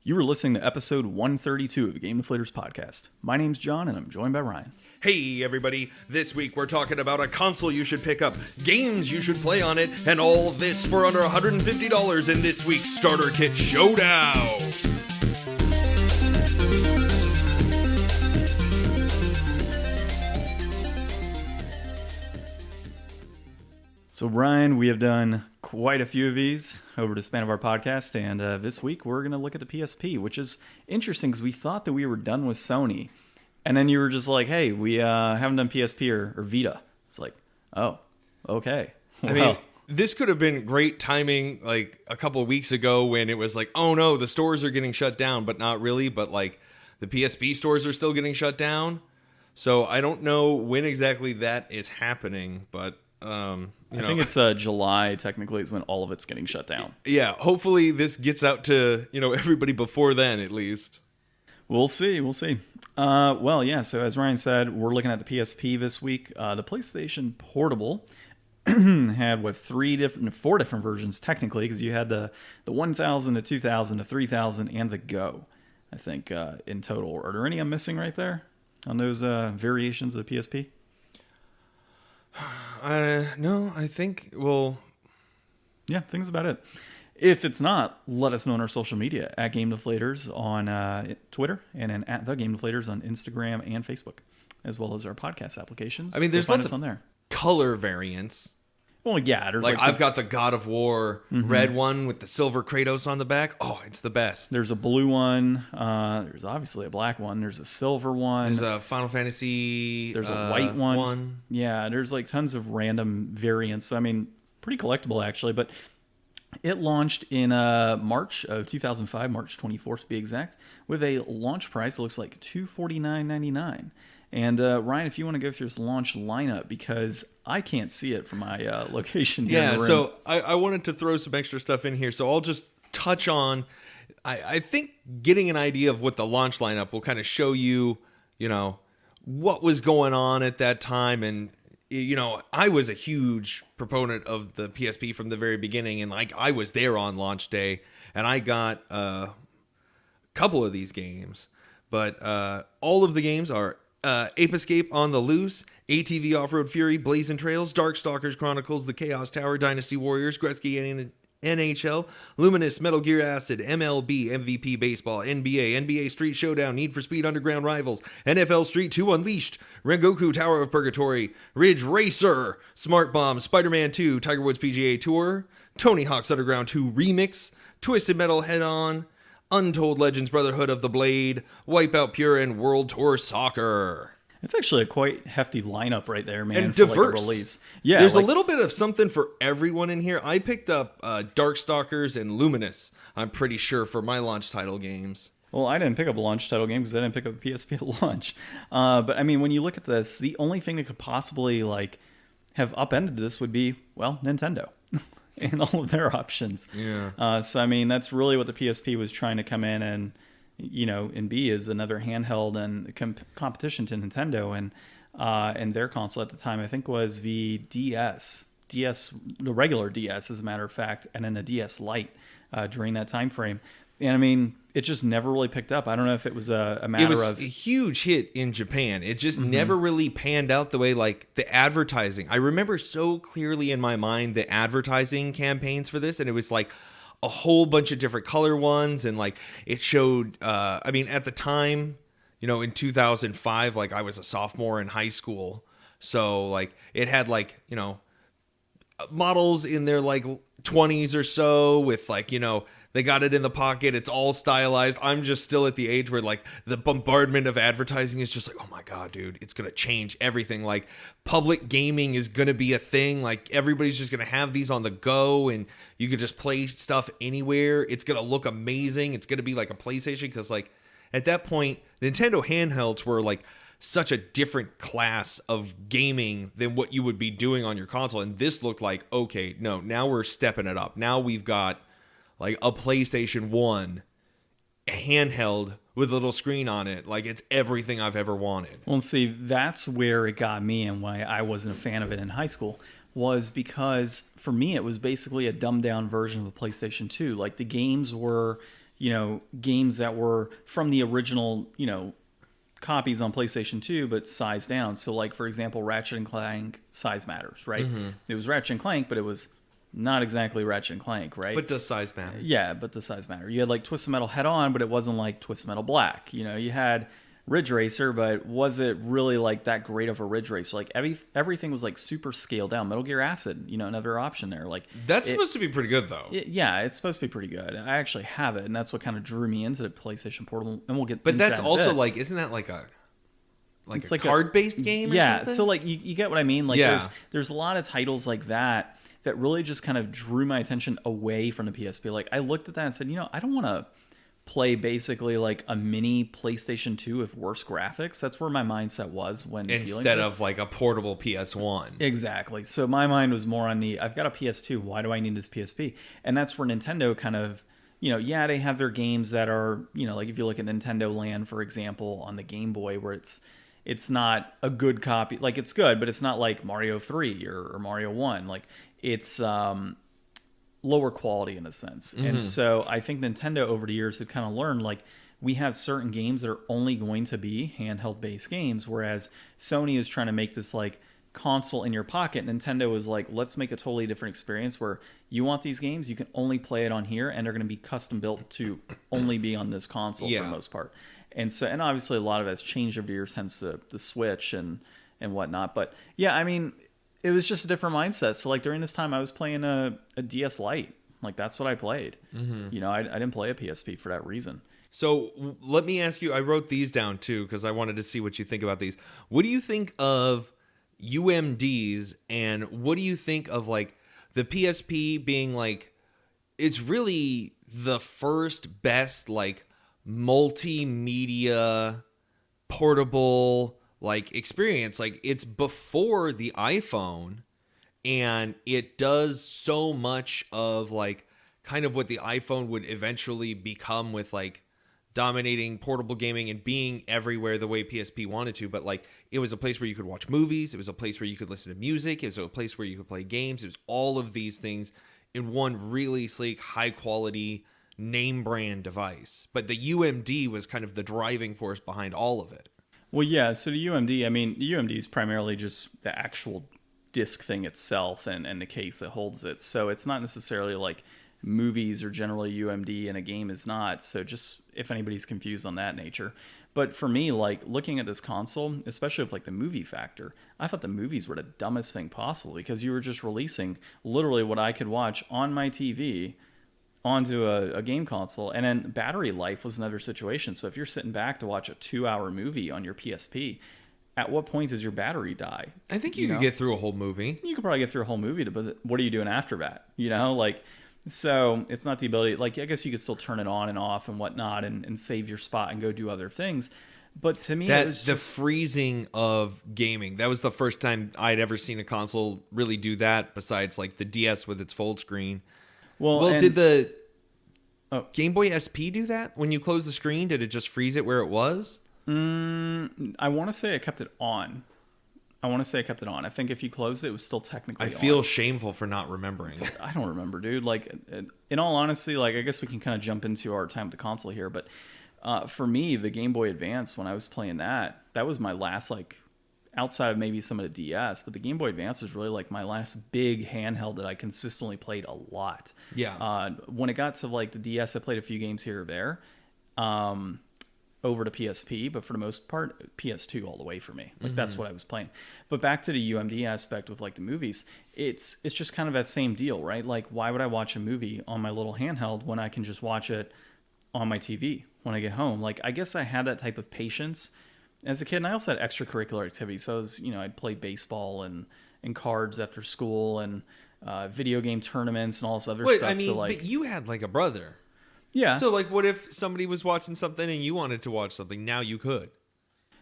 You were listening to episode 132 of the Game Deflators Podcast. My name's John, and I'm joined by Ryan. Hey everybody, this week we're talking about a console you should pick up, games you should play on it, and all this for under $150 in this week's Starter Kit Showdown! So Ryan, we have done quite a few of these over the span of our podcast, and this week we're going to look at the PSP, which is interesting because we thought that we were done with Sony, and then you were just like, hey, we haven't done PSP or Vita. It's like, oh, okay. I mean, this could have been great timing like a couple of weeks ago when it was like, oh no, the stores are getting shut down, but not really, but like the PSP stores are still getting shut down. So I don't know when exactly that is happening, but I think it's July, technically, is when all of it's getting shut down. Yeah, hopefully this gets out to, everybody before then, at least. We'll see. So as Ryan said, we're looking at the PSP this week. The PlayStation Portable had, four different versions, technically, because you had the 1000, the 2000, the 3000, and the Go, I think, in total. Are there any I'm missing right there on those variations of the PSP? No, I think, well... Yeah, I think that's about it. If it's not, let us know on our social media, at Game Deflators on Twitter, and then at The Game Deflators on Instagram and Facebook, as well as our podcast applications. I mean, there's lots of on there. Color variants. Well, yeah. There's I've got the God of War red one with the silver Kratos on the back. Oh, it's the best. There's a blue one. There's obviously a black one. There's a silver one. There's a Final Fantasy. There's a white one. Yeah, there's like tons of random variants. So, I mean, pretty collectible actually. But it launched in March of 2005, March 24th to be exact, with a launch price that looks like $249.99. And Ryan, if you want to go through this launch lineup, because I can't see it from my location here in the room. So I wanted to throw some extra stuff in here. So I'll just touch on, I think getting an idea of what the launch lineup will kind of show you, what was going on at that time. And, I was a huge proponent of the PSP from the very beginning. And I was there on launch day and I got a couple of these games. But all of the games are Ape Escape on the Loose, ATV Off-Road Fury, Blazing Trails, Darkstalkers Chronicles, The Chaos Tower, Dynasty Warriors, Gretzky NHL, Luminous, Metal Gear Acid, MLB, MVP Baseball, NBA Street Showdown, Need for Speed Underground Rivals, NFL Street 2 Unleashed, Rengoku Tower of Purgatory, Ridge Racer, Smart Bomb, Spider-Man 2, Tiger Woods PGA Tour, Tony Hawk's Underground 2 Remix, Twisted Metal Head On, Untold Legends Brotherhood of the Blade, Wipeout Pure, and World Tour Soccer. It's actually a quite hefty lineup right there, man. And diverse. Like a release. Yeah, there's a little bit of something for everyone in here. I picked up Darkstalkers and Luminous, I'm pretty sure, for my launch title games. Well, I didn't pick up a launch title game because I didn't pick up a PSP at launch. But, I mean, when you look at this, the only thing that could possibly, have upended this would be, well, Nintendo. And all of their options. Yeah. So, I mean, that's really what the PSP was trying to come in and, and be is another handheld and competition to Nintendo. And their console at the time, I think, was the DS, the regular DS, as a matter of fact, and then the DS Lite during that time frame. And, I mean, it just never really picked up. I don't know if it was a matter of... It was a huge hit in Japan. It just never really panned out the way, the advertising. I remember so clearly in my mind the advertising campaigns for this, and it was, a whole bunch of different color ones, and, it showed... at the time, in 2005, I was a sophomore in high school, so, it had, models in their, 20s or so with, they got it in the pocket. It's all stylized. I'm just still at the age where the bombardment of advertising is just oh my God, dude, it's going to change everything. Public gaming is going to be a thing. Everybody's just going to have these on the go and you could just play stuff anywhere. It's going to look amazing. It's going to be like a PlayStation because at that point, Nintendo handhelds were such a different class of gaming than what you would be doing on your console. And this looked okay, no, now we're stepping it up. Now we've got a PlayStation 1 handheld with a little screen on it. It's everything I've ever wanted. Well, see, that's where it got me and why I wasn't a fan of it in high school was because for me, it was basically a dumbed down version of the PlayStation 2. The games were, games that were from the original, copies on PlayStation 2, but sized down. So like, for example, Ratchet and Clank size matters, right? It was Ratchet and Clank, but it was not exactly Ratchet and Clank, right? But does size matter? Yeah, but the size matter. You had like Twisted Metal Head On, but it wasn't like Twisted Metal Black. You had Ridge Racer, but was it really like that great of a Ridge Racer? Like everything was like super scaled down. Metal Gear Acid, another option there. Like that's supposed to be pretty good though. Yeah, it's supposed to be pretty good. I actually have it, and that's what kind of drew me into the PlayStation Portable. And we'll get. But into that's that in a also bit. like, isn't that like a it's like card-based game? Or something? So like you get what I mean. Like there's a lot of titles like that really just kind of drew my attention away from the PSP. Like I looked at that and said, I don't want to play basically like a mini PlayStation 2 with worse graphics. That's where my mindset was when instead of like a portable PS1. Exactly. So my mind was more on I've got a PS2. Why do I need this PSP? And that's where Nintendo kind of, they have their games that are, like if you look at Nintendo Land, for example, on the Game Boy, where it's not a good copy. Like it's good, but it's not like Mario 3 or Mario 1. Like it's lower quality in a sense. And so I think Nintendo over the years have kind of learned, like, we have certain games that are only going to be handheld based games, whereas Sony is trying to make this like console in your pocket. Nintendo is like, let's make a totally different experience where you want these games, you can only play it on here, and they're going to be custom built to only be on this console for the most part. And so, and obviously a lot of that's changed over the years, hence the Switch and whatnot. But yeah, I mean, it was just a different mindset. So like during this time I was playing a DS Lite. Like that's what I played. I didn't play a PSP for that reason. So let me ask you, I wrote these down too because I wanted to see what you think about these. What do you think of UMDs, and what do you think of like the PSP being like, it's really the first best like multimedia portable like experience? Like it's before the iPhone, and it does so much of like kind of what the iPhone would eventually become, with like dominating portable gaming and being everywhere the way PSP wanted to. But like it was a place where you could watch movies, it was a place where you could listen to music, it was a place where you could play games. It was all of these things in one really sleek, high quality name brand device. But the UMD was kind of the driving force behind all of it. Well, yeah, so the UMD, I mean, the UMD is primarily just the actual disc thing itself and the case that holds it. So it's not necessarily like movies are generally UMD and a game is not. So just if anybody's confused on that nature. But for me, like looking at this console, especially with like the movie factor, I thought the movies were the dumbest thing possible, because you were just releasing literally what I could watch on my TV onto a game console. And then battery life was another situation. So if you're sitting back to watch a 2-hour movie on your PSP, at what point does your battery die? I think you could get through a whole movie. You could probably get through a whole movie, but what are you doing after that? Like, so it's not the ability, like, I guess you could still turn it on and off and whatnot and save your spot and go do other things. But to me, that the freezing of gaming, that was the first time I'd ever seen a console really do that, besides like the DS with its fold screen. Well, did the Game Boy SP do that? When you close the screen, did it just freeze it where it was? I want to say I kept it on. I think if you closed it, it was still technically on. I feel shameful for not remembering. I don't remember, dude. Like, in all honesty, like, I guess we can kind of jump into our time with the console here. But for me, the Game Boy Advance, when I was playing that was my last, like, outside of maybe some of the DS, but the Game Boy Advance was really like my last big handheld that I consistently played a lot. Yeah. When it got to like the DS, I played a few games here or there, over to PSP, but for the most part, PS2 all the way for me. Like that's what I was playing. But back to the UMD aspect with like the movies, it's just kind of that same deal, right? Like, why would I watch a movie on my little handheld when I can just watch it on my TV when I get home? Like, I guess I had that type of patience as a kid, and I also had extracurricular activities. So I was, I'd play baseball and cards after school, and video game tournaments and all this other stuff. I mean, so like, but you had like a brother. Yeah. So like, what if somebody was watching something and you wanted to watch something? Now you could.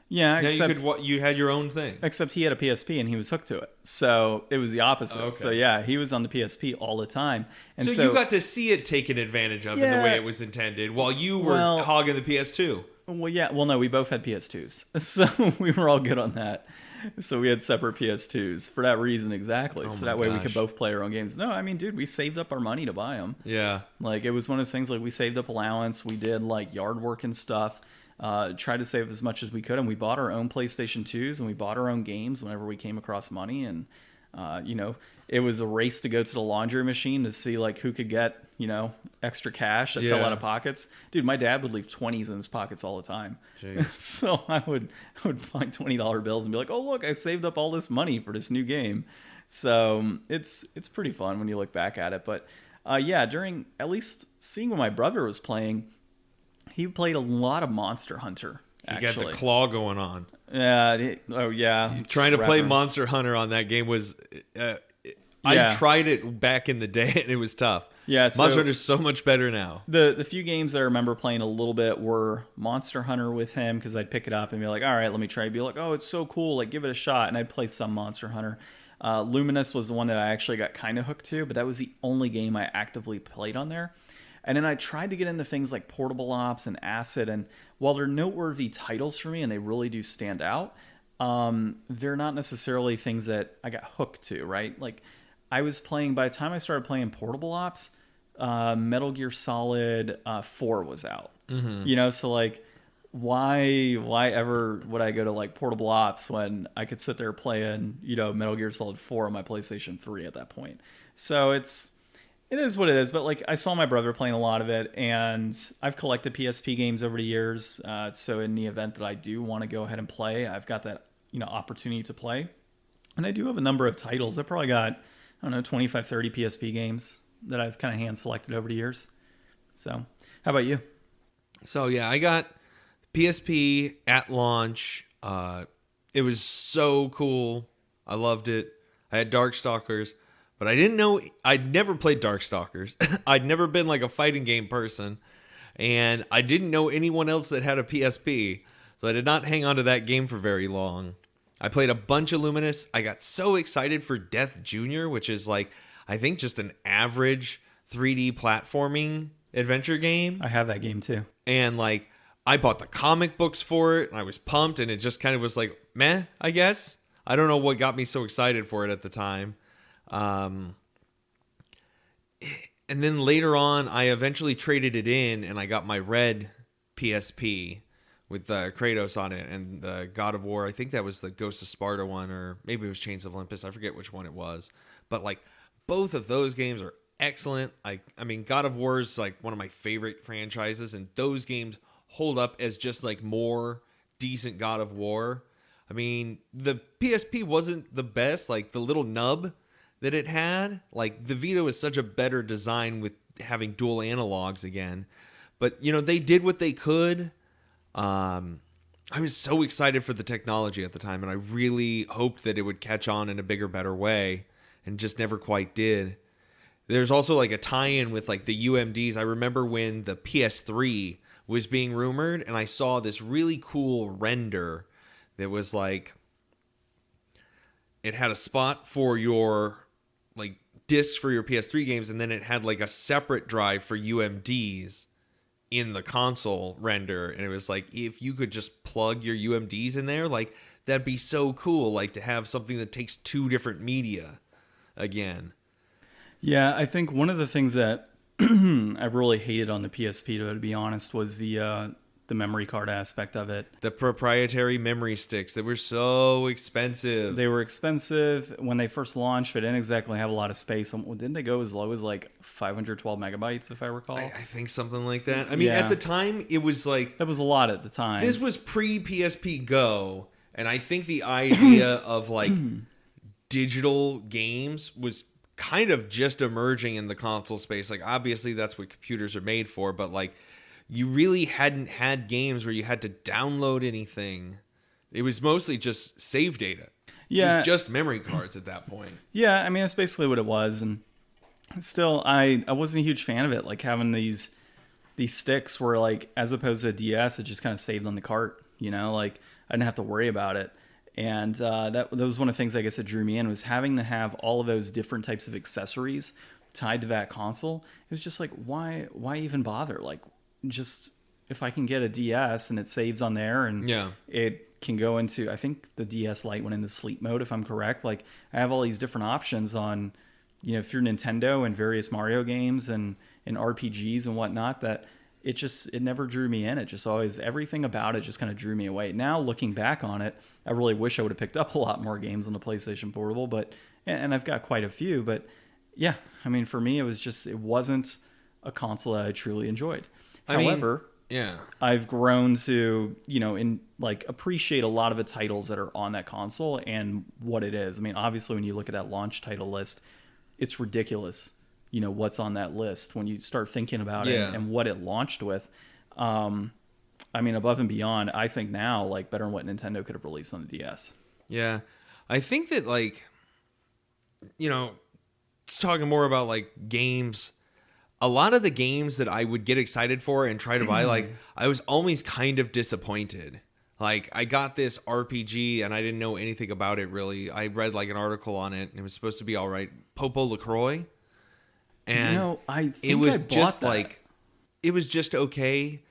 Yeah. Now you had your own thing. Except he had a PSP and he was hooked to it. So it was the opposite. Okay. So yeah, he was on the PSP all the time. And so you got to see it taken advantage of in the way it was intended, while you were hogging the PS2. Well, yeah. Well, no, we both had PS2s, so we were all good on that. So we had separate PS2s for that reason exactly. So my that way we gosh. could both play our own games. No, I mean, dude, we saved up our money to buy them. Yeah. Like, it was one of those things, like, we saved up allowance. We did, like, yard work and stuff. Tried to save as much as we could. And we bought our own PlayStation 2s and we bought our own games whenever we came across money. And, you know, it was a race to go to the laundry machine to see, like, who could get, you know, extra cash that fell out of pockets. Dude, my dad would leave 20s in his pockets all the time. So I would find $20 bills and be like, oh, look, I saved up all this money for this new game. So it's pretty fun when you look back at it. But yeah, during at least seeing what my brother was playing, he played a lot of Monster Hunter. Actually, You got the claw going on. Yeah. Oh, yeah. Trying to play Monster Hunter on that game was... I tried it back in the day, and it was tough. Yeah, so Monster Hunter is so much better now. The few games I remember playing a little bit were Monster Hunter with him, because I'd pick it up and be like, all right, let me try. Be like, oh, it's so cool. Like, give it a shot. And I'd play some Monster Hunter. Luminous was the one that I actually got kind of hooked to, but that was the only game I actively played on there. And then I tried to get into things like Portable Ops and Acid, and while they're noteworthy titles for me and they really do stand out, they're not necessarily things that I got hooked to, right? Like, I was playing, by the time I started playing Portable Ops, Metal Gear Solid 4 was out. Mm-hmm. You know, so like, why ever would I go to like Portable Ops when I could sit there playing, you know, Metal Gear Solid 4 on my PlayStation 3 at that point? So it is what it is. But like, I saw my brother playing a lot of it, and I've collected PSP games over the years. So in the event that I do want to go ahead and play, I've got that, you know, opportunity to play. And I do have a number of titles. I probably got, I don't know, 25, 30 PSP games that I've kind of hand selected over the years. So how about you? So yeah, I got PSP at launch. It was so cool. I loved it. I had Darkstalkers, but I didn't know, I'd never played Darkstalkers. I'd never been like a fighting game person, and I didn't know anyone else that had a PSP, so I did not hang on to that game for very long. I played a bunch of Luminous. I got so excited for Death Jr., which is like, I think just an average 3D platforming adventure game. I have that game too. And like, I bought the comic books for it, and I was pumped, and it just kind of was like, meh, I guess. I don't know what got me so excited for it at the time. And then later on, I eventually traded it in, and I got my red PSP with Kratos on it and the God of War. I think that was the Ghost of Sparta one, or maybe it was Chains of Olympus. I forget which one it was. But like, both of those games are excellent. I mean, God of War is like one of my favorite franchises, and those games hold up as just like more decent God of War. I mean, the PSP wasn't the best, like the little nub that it had. Like, the Vita is such a better design with having dual analogs again. But, you know, they did what they could. I was so excited for the technology at the time, and I really hoped that it would catch on in a bigger, better way, and just never quite did. There's also like a tie-in with like the UMDs. I remember when the PS3 was being rumored, and I saw this really cool render that was like, it had a spot for your like discs for your PS3 games, and then it had like a separate drive for UMDs in the console render. And it was like, if you could just plug your UMDs in there, like, that'd be so cool, like to have something that takes two different media again. Yeah, I think one of the things that I really hated on the PSP, to be honest, was the memory card aspect of it. The proprietary memory sticks that were so expensive. They were expensive when they first launched. They didn't exactly have a lot of space. Didn't they go as low as like 512 megabytes, if I recall? I think something like that. I mean, at the time, it was like... That was a lot at the time. This was pre-PSP Go, and I think the idea of like digital games was kind of just emerging in the console space. Like, obviously, that's what computers are made for, but like, you really hadn't had games where you had to download anything. It was mostly just save data. Yeah. It was just memory cards at that point. Yeah, I mean, that's basically what it was. And still, I wasn't a huge fan of it. Like, having these sticks where, like, as opposed to a DS, it just kind of saved on the cart, you know? Like, I didn't have to worry about it. And that was one of the things, I guess, that drew me in, was having to have all of those different types of accessories tied to that console. It was just like, why even bother? Like, just, if I can get a DS and it saves on there and it can go into, I think the DS Lite went into sleep mode, if I'm correct. Like, I have all these different options on, if you're Nintendo and various Mario games and RPGs and whatnot, that it never drew me in. It just always, everything about it just kind of drew me away. Now, looking back on it, I really wish I would have picked up a lot more games on the PlayStation Portable, and I've got quite a few, but yeah, I mean, for me, it wasn't a console that I truly enjoyed. However, yeah, I've grown to, appreciate a lot of the titles that are on that console and what it is. I mean, obviously, when you look at that launch title list, it's ridiculous, what's on that list when you start thinking about it and what it launched with. I mean, above and beyond, I think now, better than what Nintendo could have released on the DS. Yeah. I think that, talking more about, games, a lot of the games that I would get excited for and try to buy, I was always kind of disappointed. I got this RPG and I didn't know anything about it really. I read an article on it and it was supposed to be all right. Popo LaCroix. And I think it was I bought just that. It was just okay.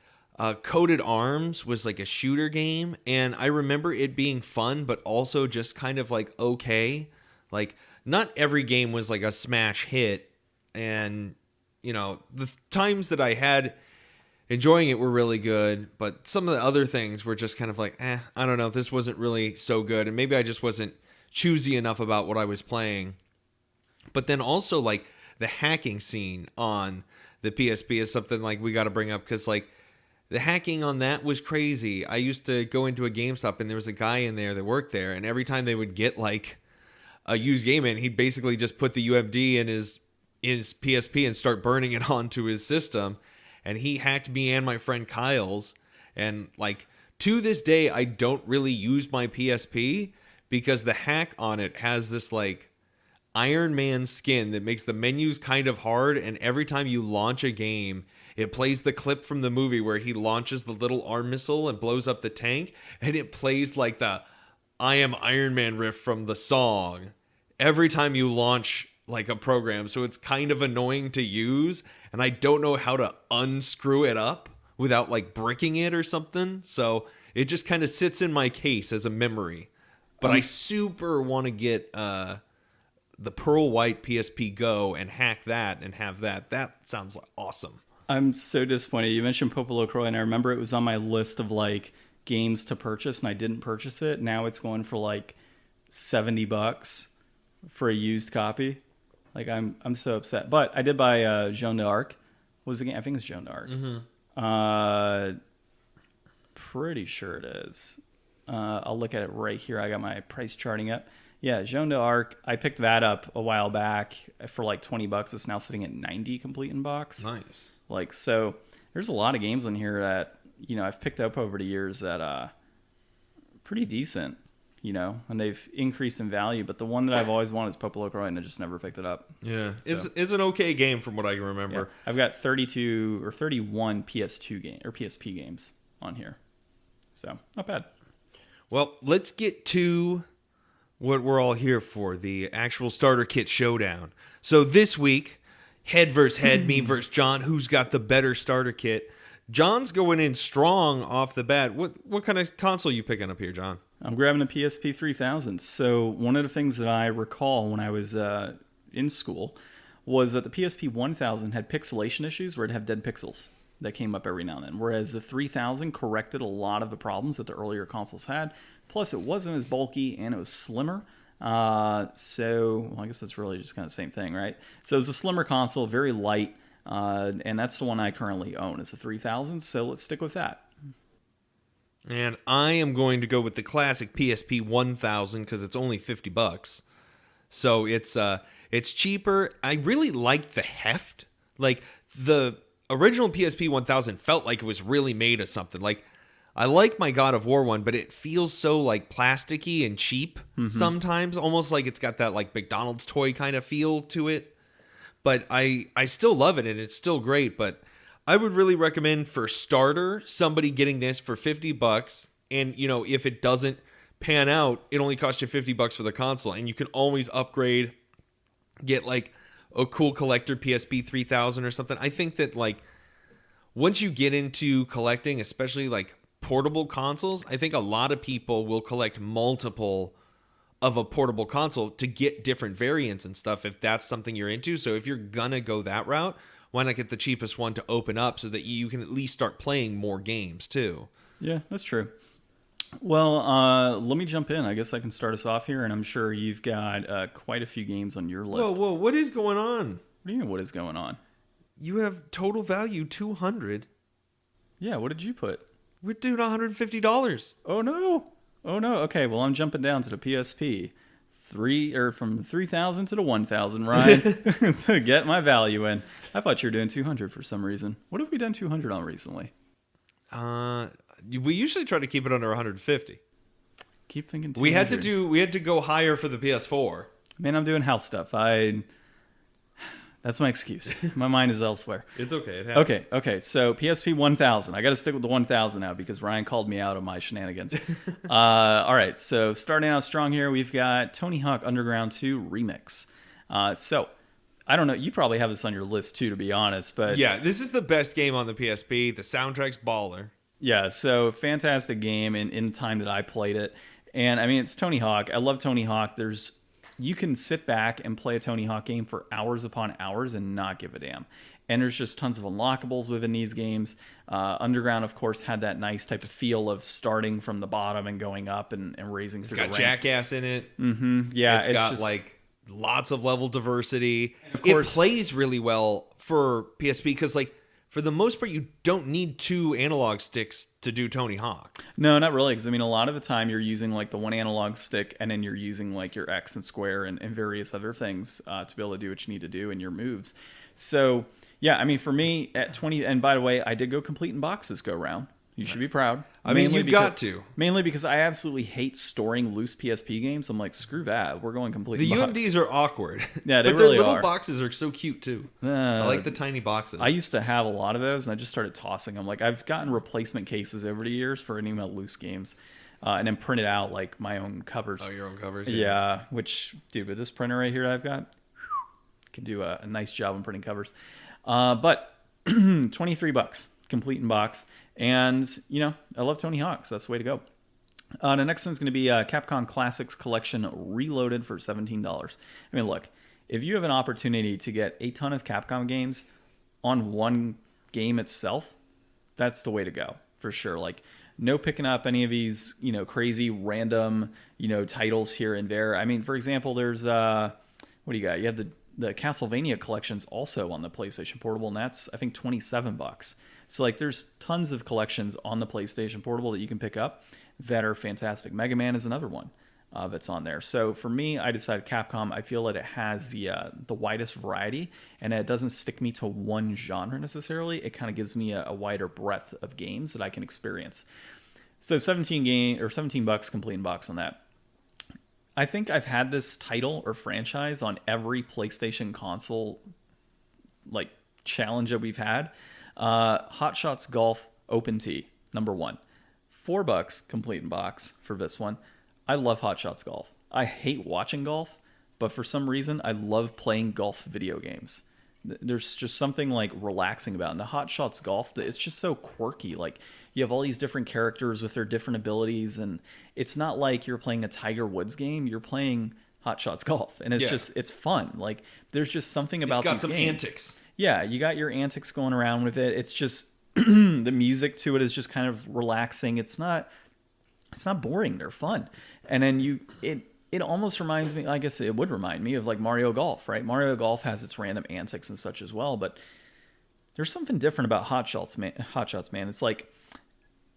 Coded Arms was a shooter game, and I remember it being fun, but also just kind of okay. Not every game was a smash hit, and the times that I had enjoying it were really good, but some of the other things were just kind of I don't know, this wasn't really so good, and maybe I just wasn't choosy enough about what I was playing. But then also the hacking scene on the PSP is something we got to bring up, because the hacking on that was crazy. I used to go into a GameStop and there was a guy in there that worked there, and every time they would get a used game in, he'd basically just put the UMD in his PSP and start burning it onto his system. And he hacked me and my friend Kyle's, and to this day I don't really use my PSP because the hack on it has this Iron Man skin that makes the menus kind of hard, and every time you launch a game, it plays the clip from the movie where he launches the little arm missile and blows up the tank, and it plays the I Am Iron Man riff from the song every time you launch a program. So it's kind of annoying to use, and I don't know how to unscrew it up without bricking it or something. So it just kind of sits in my case as a memory. But I super want to get the Pearl White PSP Go and hack that and have that. That sounds awesome. I'm so disappointed. You mentioned Popo LaCroix, and I remember it was on my list of games to purchase, and I didn't purchase it. Now it's going for $70 for a used copy. I'm so upset. But I did buy Jeanne d'Arc. What was the game? I think it's Jeanne d'Arc. Mm-hmm. Pretty sure it is. I'll look at it right here. I got my price charting up. Yeah, Jeanne d'Arc. I picked that up a while back for $20. It's now sitting at 90 complete in box. Nice. So there's a lot of games in here that, I've picked up over the years that pretty decent, and they've increased in value. But the one that I've always wanted is Popo LaCroix, and I just never picked it up. Yeah, so. It's an okay game from what I can remember. Yeah. I've got 32 or 31 PSP games on here. So not bad. Well, let's get to what we're all here for, the actual starter kit showdown. So this week, head versus head, me versus John. Who's got the better starter kit? John's going in strong off the bat. What kind of console are you picking up here, John? I'm grabbing a PSP 3000. So one of the things that I recall when I was in school was that the PSP 1000 had pixelation issues where it'd have dead pixels that came up every now and then, whereas the 3000 corrected a lot of the problems that the earlier consoles had. Plus, it wasn't as bulky and it was slimmer. I guess that's really just kind of the same thing, right? So it's a slimmer console, very light, and that's the one I currently own. It's a 3000, so let's stick with that. And I am going to go with the classic PSP 1000 because it's only $50. So it's cheaper. I really liked the heft. The original PSP 1000 felt like it was really made of something. I like my God of War one, but it feels so plasticky and cheap sometimes, almost like it's got that McDonald's toy kind of feel to it. But I still love it and it's still great. But I would really recommend for starter somebody getting this for $50. And if it doesn't pan out, it only costs you $50 for the console, and you can always upgrade, get a cool collector PSP 3000 or something. I think that once you get into collecting, especially portable consoles, I think a lot of people will collect multiple of a portable console to get different variants and stuff if that's something you're into. So if you're gonna go that route, why not get the cheapest one to open up so that you can at least start playing more games too? Yeah, that's true. Well, let me jump in. I guess I can start us off here, and I'm sure you've got quite a few games on your list. Whoa, what is going on? What do you mean, what is going on? You have total value $200. Yeah, what did you put? We're doing $150. Oh no! Oh no! Okay, well I'm jumping down to the PSP, from 3,000 to the 1,000, Ryan, to get my value in. I thought you were doing 200 for some reason. What have we done 200 on recently? We usually try to keep it under 150. Keep thinking 200. We had to go higher for the PS4. Man, I'm doing house stuff. That's my excuse. My mind is elsewhere. It's okay. It happens. Okay. So PSP 1000. I got to stick with the 1000 now because Ryan called me out on my shenanigans. All right. So starting out strong here, we've got Tony Hawk Underground 2 Remix. So I don't know. You probably have this on your list too, to be honest. But yeah, this is the best game on the PSP. The soundtrack's baller. Yeah. So fantastic game in the time that I played it. And I mean, it's Tony Hawk. I love Tony Hawk. You can sit back and play a Tony Hawk game for hours upon hours and not give a damn. And there's just tons of unlockables within these games. Underground, of course, had that nice type of feel of starting from the bottom and going up and raising through the ranks. It's got Jackass in it. Mm-hmm. Yeah, it's got just, like lots of level diversity. Of course, it plays really well for PSP because, like, for the most part, you don't need two analog sticks to do Tony Hawk. No, not really. Because, I mean, a lot of the time you're using like the one analog stick and then you're using like your X and square and various other things to be able to do what you need to do in your moves. So, yeah, I mean, for me at 20, and by the way, I did go complete in boxes go round. You should be proud. I mean, you got to. Mainly because I absolutely hate storing loose PSP games. I'm like, screw that. We're going complete The in box. UMDs are awkward. Yeah, they but really their little are. boxes are so cute, too. I like the tiny boxes. I used to have a lot of those, and I just started tossing them. Like, I've gotten replacement cases over the years for any of my loose games. And then printed out, like, my own covers. Oh, your own covers? Yeah, which, dude, with this printer right here I've got, can do a nice job on printing covers. But $23, complete in box. And, you know, I love Tony Hawk, so that's the way to go. The next one's going to be Capcom Classics Collection Reloaded for $17. I mean, look, if you have an opportunity to get a ton of Capcom games on one game itself, that's the way to go, for sure. Like, no picking up any of these, you know, crazy random, you know, titles here and there. I mean, for example, there's, what do you got? You have the Castlevania collections also on the PlayStation Portable, and that's, I think, $27. So, like, there's tons of collections on the PlayStation Portable that you can pick up that are fantastic. Mega Man is another one that's on there. So, for me, I decided Capcom. I feel that it has the widest variety, and it doesn't stick me to one genre necessarily. It kind of gives me a wider breadth of games that I can experience. So, $17 complete in box on that. I think I've had this title or franchise on every PlayStation console, like, challenge that we've had. Hot Shots Golf Open Tee, number 1. $4 complete in box for this one. I love Hot Shots Golf. I hate watching golf, but for some reason I love playing golf video games. There's just something like relaxing about it. And the Hot Shots Golf, it's just so quirky. Like, you have all these different characters with their different abilities, and it's not like you're playing a Tiger Woods game. You're playing Hot Shots Golf, and it's fun. Like, there's just something about these games. It's got some antics. Yeah, you got your antics going around with it. It's just the music to it is just kind of relaxing. It's not boring. They're fun. And then it almost reminds me, I guess it would remind me of like Mario Golf, right? Mario Golf has its random antics and such as well, but there's something different about Hot Shots, man. It's like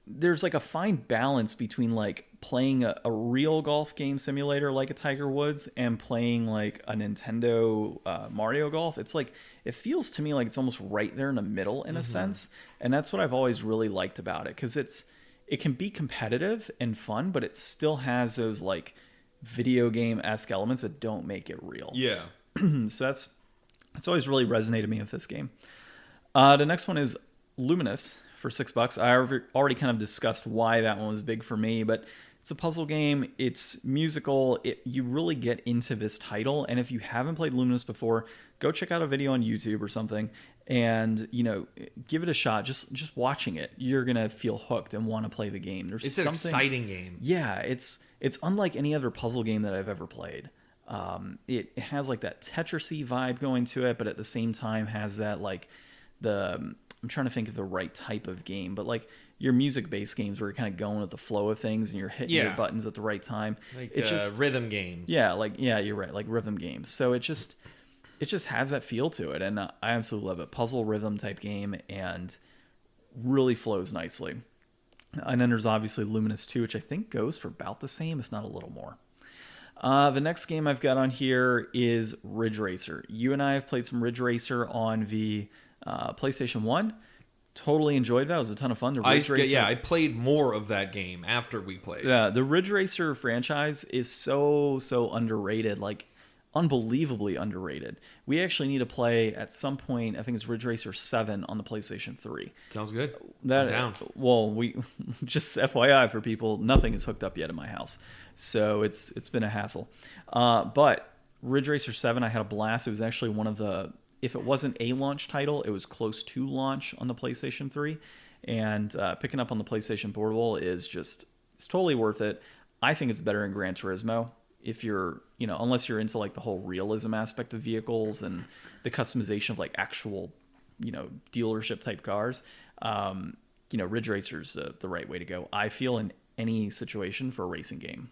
there's like a fine balance between like playing a real golf game simulator like a Tiger Woods and playing like a Nintendo Mario Golf. It's like, it feels to me like it's almost right there in the middle in a sense. And that's what I've always really liked about it, because it can be competitive and fun, but it still has those like video game-esque elements that don't make it real. Yeah. So that's always really resonated with me with this game. The next one is Luminous for $6. I already kind of discussed why that one was big for me, but it's a puzzle game. It's musical. You really get into this title, and if you haven't played Luminous before, go check out a video on YouTube or something and give it a shot. Just watching it, you're gonna feel hooked and want to play the game. It's an exciting game. Yeah, it's unlike any other puzzle game that I've ever played. It has like that Tetris-y vibe going to it, but at the same time has that like I'm trying to think of the right type of game, but like your music-based games where you're kind of going with the flow of things and you're hitting your buttons at the right time. Like it's just rhythm games. Yeah, you're right, like rhythm games. So it just has that feel to it, and I absolutely love it. Puzzle rhythm type game, and really flows nicely. And then there's obviously Luminous 2, which I think goes for about the same, if not a little more. The next game I've got on here is Ridge Racer. You and I have played some Ridge Racer on the PlayStation 1. Totally enjoyed that. It was a ton of fun. The Ridge Racer, I played more of that game after we played. Yeah, the Ridge Racer franchise is so underrated, like unbelievably underrated. We actually need to play at some point. I think it's Ridge Racer 7 on the PlayStation 3. Sounds good. I'm down. Well, we just FYI for people, nothing is hooked up yet in my house, so it's been a hassle. But Ridge Racer 7, I had a blast. It was actually one of the, if it wasn't a launch title, it was close to launch on the PlayStation 3. And picking up on the PlayStation Portable is it's totally worth it. I think it's better than Gran Turismo. If you're, unless you're into like the whole realism aspect of vehicles and the customization of like actual, dealership type cars, Ridge Racer's the right way to go, I feel, in any situation for a racing game.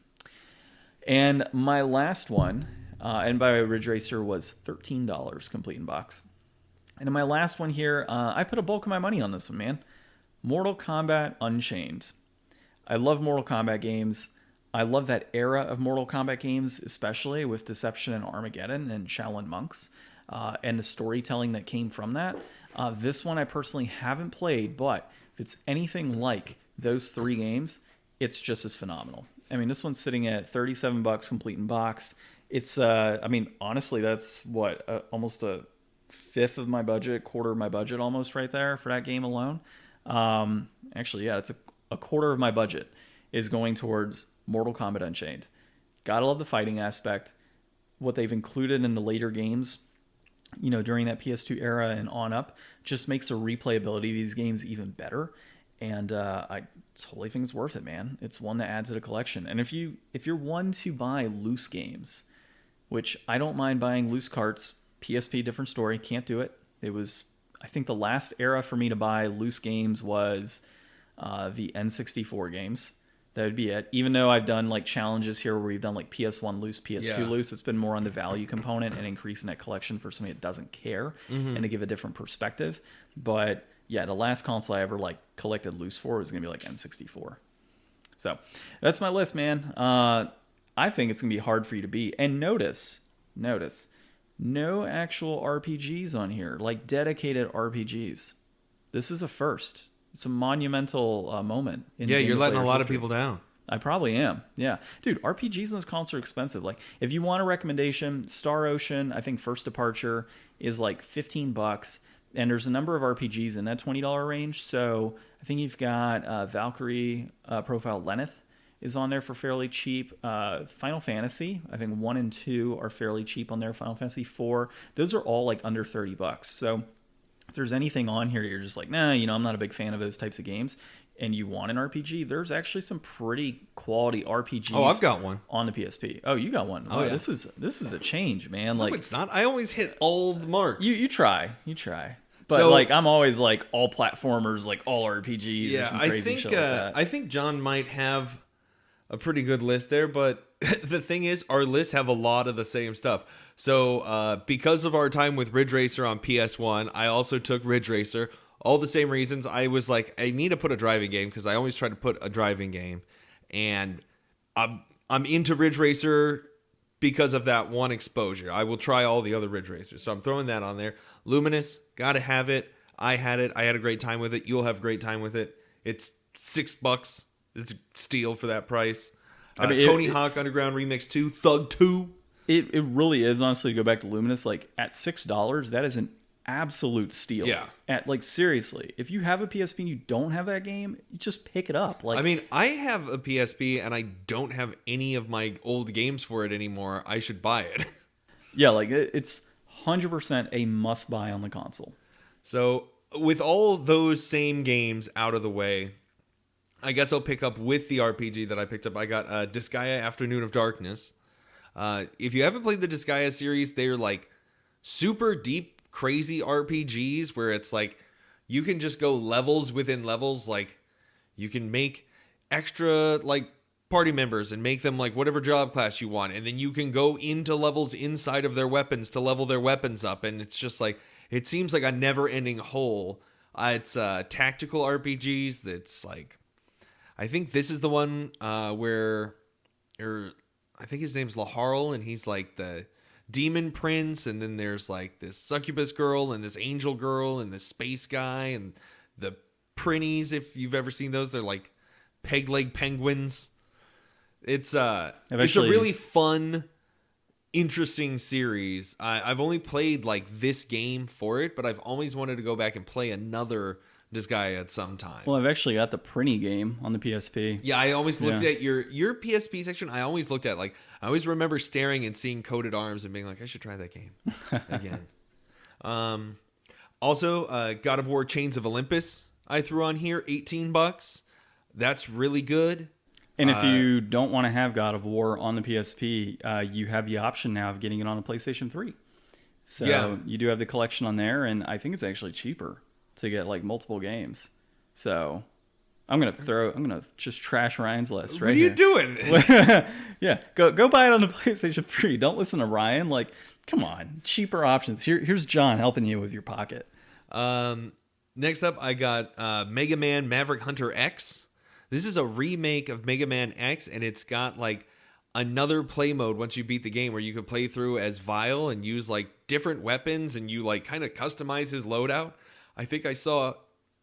And my last one, and by the way, Ridge Racer was $13 complete in box. And in my last one here, I put a bulk of my money on this one, man. Mortal Kombat Unchained. I love Mortal Kombat games. I love that era of Mortal Kombat games, especially with Deception and Armageddon and Shaolin Monks, and the storytelling that came from that. This one I personally haven't played, but if it's anything like those three games, it's just as phenomenal. I mean, this one's sitting at $37 complete in box. It's, honestly, that's almost a fifth of my budget, quarter of my budget almost right there for that game alone. Actually, yeah, it's a quarter of my budget is going towards Mortal Kombat Unchained. Gotta love the fighting aspect. What they've included in the later games, during that PS2 era and on up, just makes the replayability of these games even better. And I totally think it's worth it, man. It's one to add to the collection. And if you're one to buy loose games, which I don't mind buying loose carts, PSP, different story, can't do it. It was, I think the last era for me to buy loose games was the N64 games. That would be it. Even though I've done like challenges here where we've done like PS1 loose, PS2 loose, it's been more on the value component and increasing that collection for somebody that doesn't care and to give a different perspective. But yeah, the last console I ever like collected loose for was going to be like N64. So that's my list, man. I think it's going to be hard for you to beat. And notice, no actual RPGs on here, like dedicated RPGs. This is a first. It's a monumental moment. You're letting a lot of people down. I probably am. Yeah. Dude, RPGs in this console are expensive. Like, if you want a recommendation, Star Ocean, I think First Departure is like $15. And there's a number of RPGs in that $20 range. So I think you've got Valkyrie Profile Lenneth is on there for fairly cheap. Final Fantasy, I think 1 and 2 are fairly cheap on there. Final Fantasy 4, those are all like under $30. So if there's anything on here you're just like, nah, I'm not a big fan of those types of games, and you want an RPG, there's actually some pretty quality RPGs. Oh, I've got one on the PSP. Oh, you got one. Oh, yeah. This is a change, man. No, like, it's not. I always hit all the marks. You try. But so, like, I'm always like all platformers, like all RPGs. Yeah, or some crazy shit like that. I think John might have a pretty good list there, but the thing is, our lists have a lot of the same stuff. So because of our time with Ridge Racer on PS1, I also took Ridge Racer. All the same reasons. I was like, I need to put a driving game because I always try to put a driving game. And I'm into Ridge Racer because of that one exposure. I will try all the other Ridge Racers. So I'm throwing that on there. Luminous, gotta have it. I had it. I had a great time with it. You'll have a great time with it. It's $6. It's a steal for that price. Tony Hawk Underground Remix 2, Thug 2. It really is, honestly, to go back to Luminous, like at $6, that is an absolute steal. Yeah. Seriously, if you have a PSP and you don't have that game, just pick it up. Like, I mean, I have a PSP and I don't have any of my old games for it anymore. I should buy it. Yeah, like it's 100% a must buy on the console. So with all those same games out of the way, I guess I'll pick up with the RPG that I picked up. I got Disgaea Afternoon of Darkness. If you haven't played the Disgaea series, they're like super deep, crazy RPGs where it's like you can just go levels within levels. Like you can make extra like party members and make them like whatever job class you want. And then you can go into levels inside of their weapons to level their weapons up. And it's just like, it seems like a never ending hole. It's tactical RPGs that's like, I think this is the one where I think his name's Laharl, and he's like the demon prince, and then there's like this succubus girl and this angel girl and this space guy and the prinnies, if you've ever seen those. They're like peg leg penguins. It's a really fun, interesting series. I've only played like this game for it, but I've always wanted to go back and play another Disgaea at some time. Well, I've actually got the Prinny game on the PSP. Yeah, I always looked at your PSP section. I always looked at like, I always remember staring and seeing Coated Arms and being like, I should try that game again. Also, God of War Chains of Olympus I threw on here, $18. That's really good. And if you don't want to have God of War on the PSP, you have the option now of getting it on a PlayStation 3. So you do have the collection on there, and I think it's actually cheaper to get like multiple games. So I'm gonna just trash Ryan's list right here. What are you doing? Yeah, go buy it on the PlayStation 3. Don't listen to Ryan. Like, come on, cheaper options. Here's John helping you with your pocket. Next up, I got Mega Man Maverick Hunter X. This is a remake of Mega Man X, and it's got like another play mode once you beat the game where you could play through as Vile and use like different weapons, and you like kind of customize his loadout. I think I saw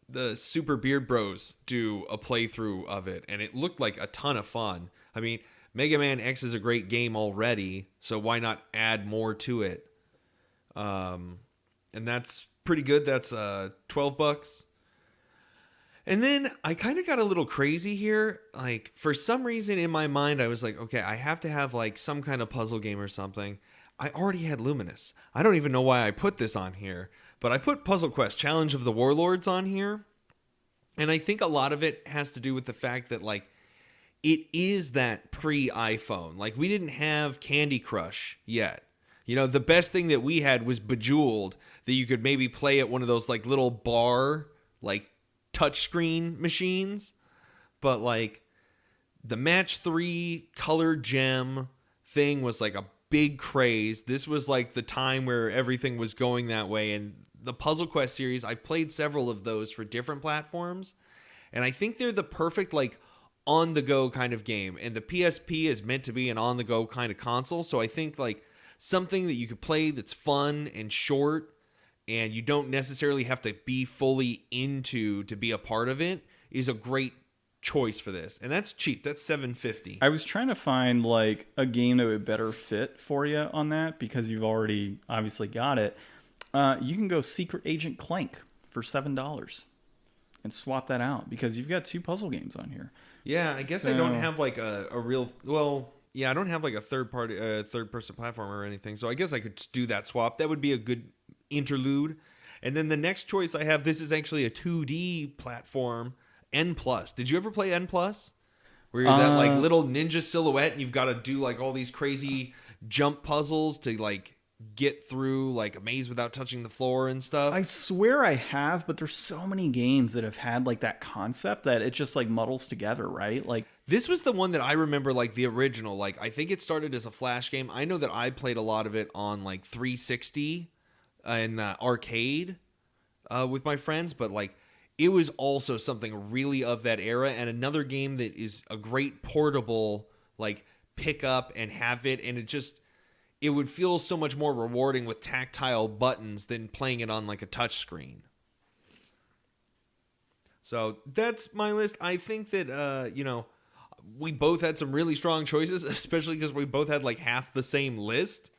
the Super Beard Bros do a playthrough of it, and it looked like a ton of fun. I mean, Mega Man X is a great game already, so why not add more to it? And that's pretty good. That's $12. And then I kind of got a little crazy here. Like, for some reason in my mind, I was like, okay, I have to have like some kind of puzzle game or something. I already had Luminous. I don't even know why I put this on here, but I put Puzzle Quest Challenge of the Warlords on here. And I think a lot of it has to do with the fact that like it is that pre-iPhone. Like, we didn't have Candy Crush yet. You know, the best thing that we had was Bejeweled, that you could maybe play at one of those like little bar like touchscreen machines. But like the Match 3 color gem thing was like a big craze. This was like the time where everything was going that way. And the Puzzle Quest series, I played several of those for different platforms, and I think they're the perfect like on the go kind of game. And the PSP is meant to be an on the go kind of console, so I think like something that you could play that's fun and short, and you don't necessarily have to be fully into to be a part of it, is a great choice for this. And that's cheap. That's $7.50. I was trying to find like a game that would better fit for you on that, because you've already obviously got it. You can go Secret Agent Clank for $7 and swap that out, because you've got 2 puzzle games on here. Yeah, I guess I don't have like a real, well, yeah, I don't have like a third person platform or anything. So I guess I could do that swap. That would be a good interlude. And then the next choice I have, this is actually a 2D platform, N+. Did you ever play N+? Where you're that like little ninja silhouette and you've got to do like all these crazy jump puzzles to like get through like a maze without touching the floor and stuff. I swear I have, but there's so many games that have had like that concept that it just like muddles together, right? Like, this was the one that I remember, like the original. Like, I think it started as a Flash game. I know that I played a lot of it on like 360 and arcade with my friends, but like it was also something really of that era, and another game that is a great portable like pick up and have it, and it would feel so much more rewarding with tactile buttons than playing it on like a touch screen. So that's my list. I think that we both had some really strong choices, especially because we both had like half the same list.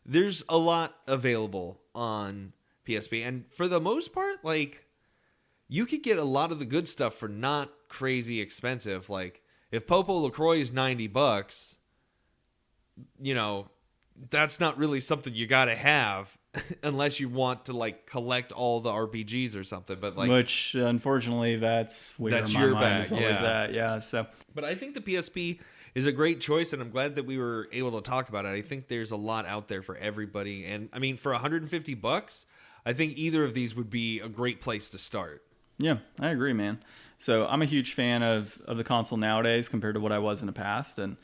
There's a lot available on PSP, and for the most part, like, you could get a lot of the good stuff for not crazy expensive. Like, if Popo LaCroix is $90, that's not really something you gotta have unless you want to like collect all the RPGs or something. But like, which unfortunately, that's where that's my your mind bag, is always yeah. at. Yeah. So, but I think the PSP is a great choice, and I'm glad that we were able to talk about it. I think there's a lot out there for everybody, and I mean, for $150, I think either of these would be a great place to start. yeah, I agree, man. So I'm a huge fan of the console nowadays compared to what I was in the past, and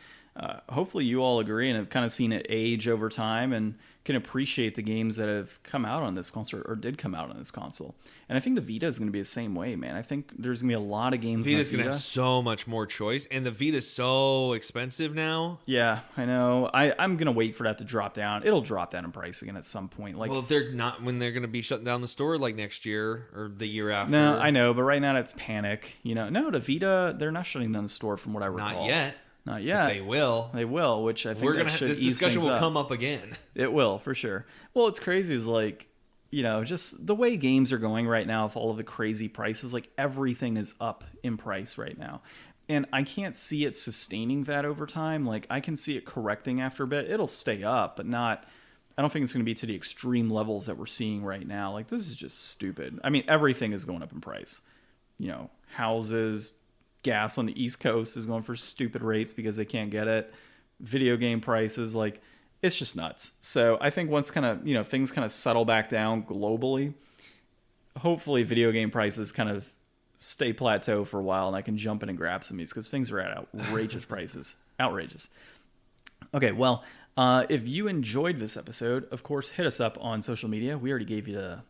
hopefully you all agree and have kind of seen it age over time and can appreciate the games that have come out on this console or did come out on this console. And I think the Vita is going to be the same way, man. I think there's going to be a lot of games. Vita's going to have so much more choice, and the Vita's so expensive now. Yeah, I know. I'm going to wait for that to drop down. It'll drop down in price again at some point. Like, well, they're not when they're going to be shutting down the store like next year or the year after. No, I know, but right now it's panic. You know, no, the Vita, they're not shutting down the store from what I recall. Not yet. Not yet. But they will. They will, which I think we're gonna have this discussion will come up again. It will, for sure. Well, what's crazy is like, you know, just the way games are going right now with all of the crazy prices, like everything is up in price right now. And I can't see it sustaining that over time. Like I can see it correcting after a bit. It'll stay up, but not, I don't think it's going to be to the extreme levels that we're seeing right now. Like this is just stupid. I mean, everything is going up in price. You know, houses, gas on the East Coast is going for stupid rates because they can't get it. Video game prices, like it's just nuts. So I think once kind of, you know, things kind of settle back down globally, hopefully video game prices kind of stay plateau for a while and I can jump in and grab some of these because things are at outrageous prices. Outrageous. Okay, well, if you enjoyed this episode, of course, hit us up on social media. We already gave you the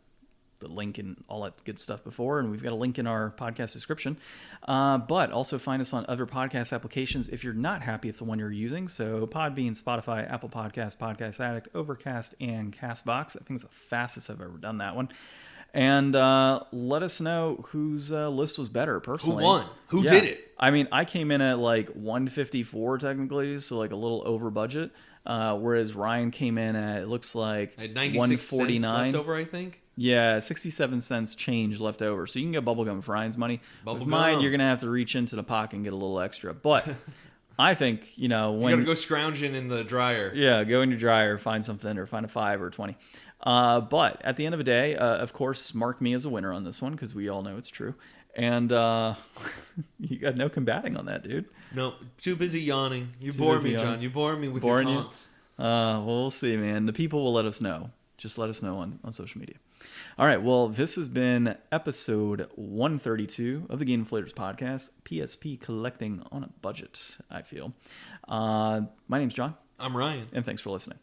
link and all that good stuff before, and we've got a link in our podcast description. But also find us on other podcast applications if you're not happy with the one you're using. So Podbean, Spotify, Apple Podcasts, Podcast Addict, Overcast, and CastBox. I think it's the fastest I've ever done that one. And let us know whose list was better personally. Who won? Who did it? I mean, I came in at like 154 technically, so like a little over budget. Whereas Ryan came in at, it looks like, at 96 cents left over, I think. Yeah, 67 cents change left over. So you can get bubblegum for Ryan's money. With mine, you're going to have to reach into the pocket and get a little extra. But I think, you know, when... You got to go scrounging in the dryer. Yeah, go in your dryer, find something, or find a 5 or 20. But at the end of the day, of course, mark me as a winner on this one, because we all know it's true. And you got no combating on that, dude. No, too busy yawning. You bore me, John. You bore me with your taunts. Well, we'll see, man. The people will let us know. Just let us know on social media. All right, well, this has been episode 132 of the Game Deflators Podcast, PSP collecting on a budget, I feel. My name's John. I'm Ryan. And thanks for listening.